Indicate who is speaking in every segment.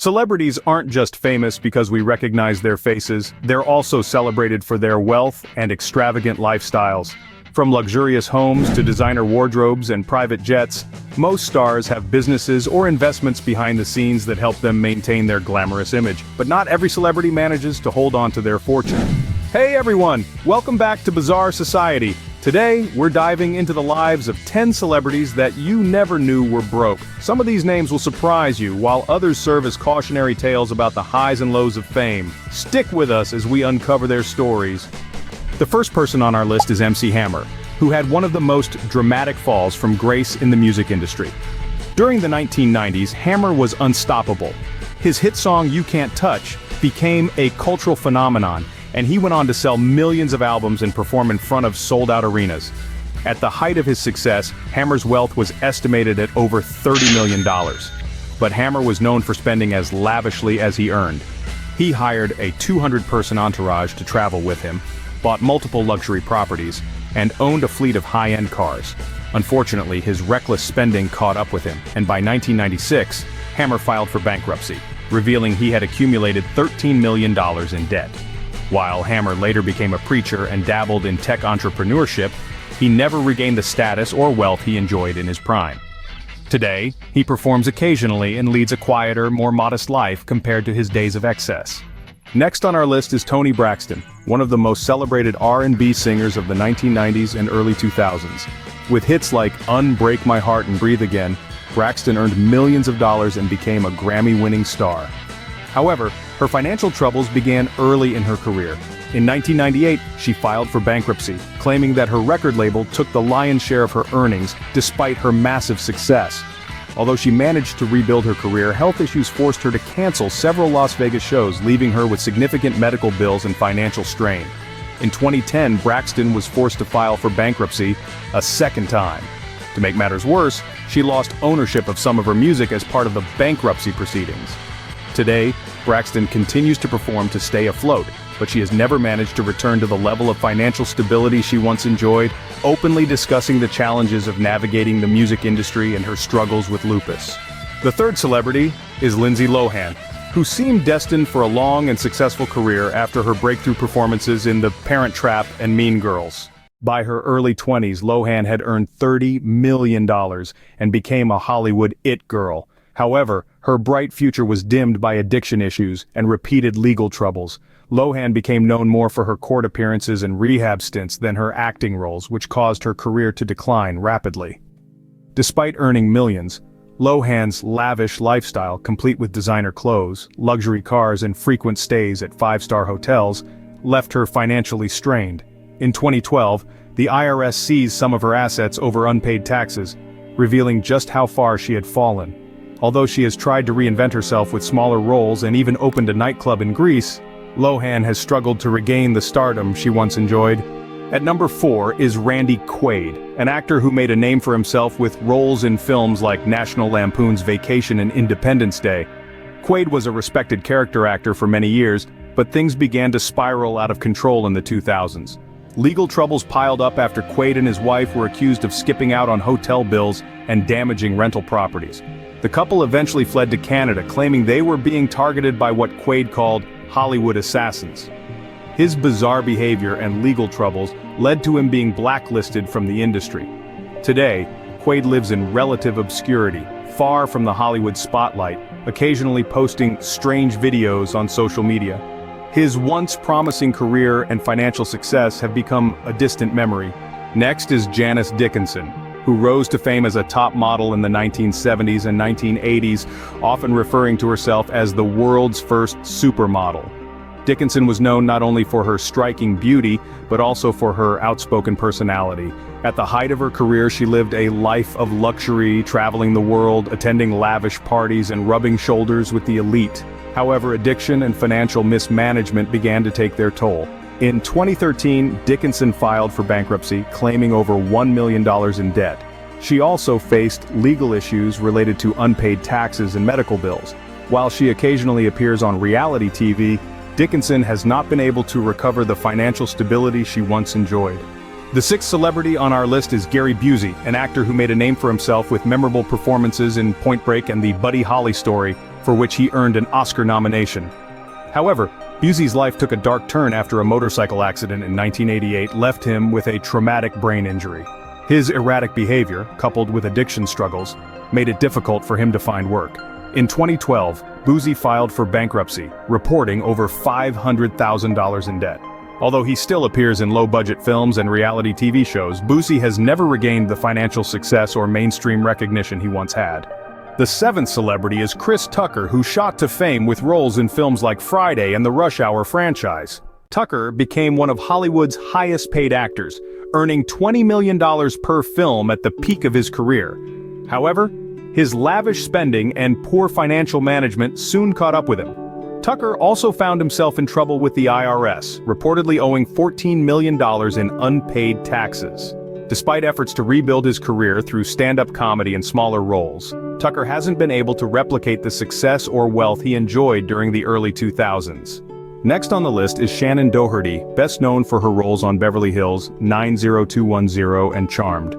Speaker 1: Celebrities aren't just famous because we recognize their faces, they're also celebrated for their wealth and extravagant lifestyles. From luxurious homes to designer wardrobes and private jets, most stars have businesses or investments behind the scenes that help them maintain their glamorous image. But not every celebrity manages to hold on to their fortune. Hey everyone, welcome back to Bizarre Society. Today, we're diving into the lives of 10 celebrities that you never knew were broke. Some of these names will surprise you, while others serve as cautionary tales about the highs and lows of fame. Stick with us as we uncover their stories. The first person on our list is MC Hammer, who had one of the most dramatic falls from grace in the music industry. During the 1990s, Hammer was unstoppable. His hit song You Can't Touch became a cultural phenomenon, and he went on to sell millions of albums and perform in front of sold-out arenas. At the height of his success, Hammer's wealth was estimated at over $30 million. But Hammer was known for spending as lavishly as he earned. He hired a 200-person entourage to travel with him, bought multiple luxury properties, and owned a fleet of high-end cars. Unfortunately, his reckless spending caught up with him, and by 1996, Hammer filed for bankruptcy, revealing he had accumulated $13 million in debt. While Hammer later became a preacher and dabbled in tech entrepreneurship, he never regained the status or wealth he enjoyed in his prime. Today, he performs occasionally and leads a quieter, more modest life compared to his days of excess. Next on our list is Toni Braxton, one of the most celebrated R&B singers of the 1990s and early 2000s. With hits like Unbreak My Heart and Breathe Again, Braxton earned millions of dollars and became a Grammy-winning star. However, her financial troubles began early in her career. In 1998, she filed for bankruptcy, claiming that her record label took the lion's share of her earnings despite her massive success. Although she managed to rebuild her career, health issues forced her to cancel several Las Vegas shows, leaving her with significant medical bills and financial strain. In 2010, Braxton was forced to file for bankruptcy a second time. To make matters worse, she lost ownership of some of her music as part of the bankruptcy proceedings. Today, Braxton continues to perform to stay afloat, but she has never managed to return to the level of financial stability she once enjoyed, openly discussing the challenges of navigating the music industry and her struggles with lupus. The third celebrity is Lindsay Lohan, who seemed destined for a long and successful career after her breakthrough performances in The Parent Trap and Mean Girls. By her early 20s, Lohan had earned $30 million and became a Hollywood it girl. However, her bright future was dimmed by addiction issues and repeated legal troubles. Lohan became known more for her court appearances and rehab stints than her acting roles, which caused her career to decline rapidly. Despite earning millions, Lohan's lavish lifestyle, complete with designer clothes, luxury cars and frequent stays at five-star hotels, left her financially strained. In 2012, the IRS seized some of her assets over unpaid taxes, revealing just how far she had fallen. Although she has tried to reinvent herself with smaller roles and even opened a nightclub in Greece, Lohan has struggled to regain the stardom she once enjoyed. At number 4 is Randy Quaid, an actor who made a name for himself with roles in films like National Lampoon's Vacation and Independence Day. Quaid was a respected character actor for many years, but things began to spiral out of control in the 2000s. Legal troubles piled up after Quaid and his wife were accused of skipping out on hotel bills and damaging rental properties. The couple eventually fled to Canada, claiming they were being targeted by what Quaid called Hollywood assassins. His bizarre behavior and legal troubles led to him being blacklisted from the industry. Today, Quaid lives in relative obscurity, far from the Hollywood spotlight, occasionally posting strange videos on social media. His once promising career and financial success have become a distant memory. Next is Janice Dickinson, who rose to fame as a top model in the 1970s and 1980s, often referring to herself as the world's first supermodel. Dickinson was known not only for her striking beauty, but also for her outspoken personality. At the height of her career, she lived a life of luxury, traveling the world, attending lavish parties, and rubbing shoulders with the elite. However, addiction and financial mismanagement began to take their toll. In 2013, Dickinson filed for bankruptcy, claiming over $1 million in debt. She also faced legal issues related to unpaid taxes and medical bills. While she occasionally appears on reality TV, Dickinson has not been able to recover the financial stability she once enjoyed. The sixth celebrity on our list is Gary Busey, an actor who made a name for himself with memorable performances in Point Break and The Buddy Holly Story. for which he earned an Oscar nomination. However, Busey's life took a dark turn after a motorcycle accident in 1988 left him with a traumatic brain injury. His erratic behavior, coupled with addiction struggles, made it difficult for him to find work. In 2012, Busey filed for bankruptcy, reporting over $500,000 in debt. Although he still appears in low-budget films and reality TV shows, Busey has never regained the financial success or mainstream recognition he once had. The seventh celebrity is Chris Tucker, who shot to fame with roles in films like Friday and the Rush Hour franchise. Tucker became one of Hollywood's highest-paid actors, earning $20 million per film at the peak of his career. However, his lavish spending and poor financial management soon caught up with him. Tucker also found himself in trouble with the IRS, reportedly owing $14 million in unpaid taxes. Despite efforts to rebuild his career through stand-up comedy and smaller roles, Tucker hasn't been able to replicate the success or wealth he enjoyed during the early 2000s. Next on the list is Shannon Doherty, best known for her roles on Beverly Hills, 90210 and Charmed.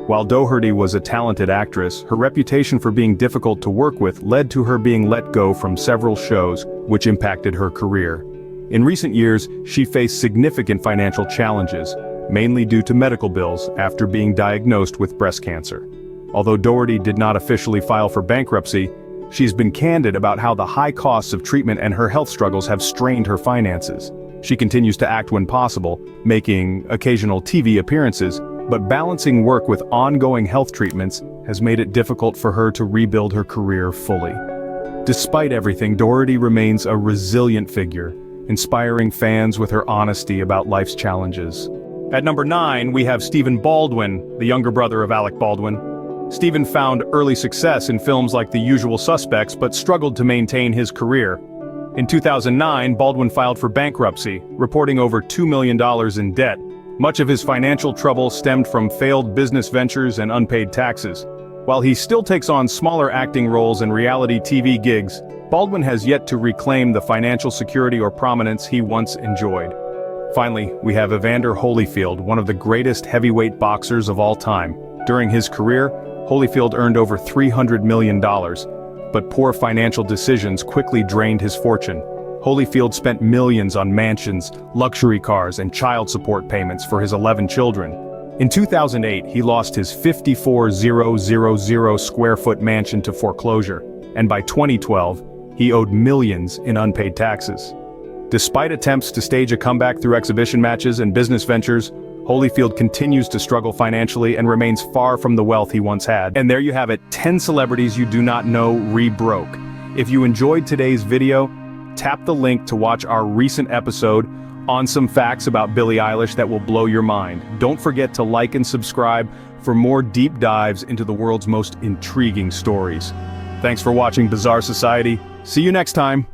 Speaker 1: While Doherty was a talented actress, her reputation for being difficult to work with led to her being let go from several shows, which impacted her career. In recent years, she faced significant financial challenges, mainly due to medical bills after being diagnosed with breast cancer. Although Doherty did not officially file for bankruptcy, she's been candid about how the high costs of treatment and her health struggles have strained her finances. She continues to act when possible, making occasional TV appearances, but balancing work with ongoing health treatments has made it difficult for her to rebuild her career fully. Despite everything, Doherty remains a resilient figure, inspiring fans with her honesty about life's challenges. At number 9, we have Stephen Baldwin, the younger brother of Alec Baldwin. Stephen found early success in films like The Usual Suspects but struggled to maintain his career. In 2009, Baldwin filed for bankruptcy, reporting over $2 million in debt. Much of his financial trouble stemmed from failed business ventures and unpaid taxes. While he still takes on smaller acting roles and reality TV gigs, Baldwin has yet to reclaim the financial security or prominence he once enjoyed. Finally, we have Evander Holyfield, one of the greatest heavyweight boxers of all time. During his career, Holyfield earned over $300 million, but poor financial decisions quickly drained his fortune. Holyfield spent millions on mansions, luxury cars, and child support payments for his 11 children. In 2008, he lost his 54,000 square foot mansion to foreclosure, and by 2012, he owed millions in unpaid taxes. Despite attempts to stage a comeback through exhibition matches and business ventures, Holyfield continues to struggle financially and remains far from the wealth he once had. And there you have it, 10 celebrities you do not know re-broke. If you enjoyed today's video, tap the link to watch our recent episode on some facts about Billie Eilish that will blow your mind. Don't forget to like and subscribe for more deep dives into the world's most intriguing stories. Thanks for watching Bizarre Society. See you next time.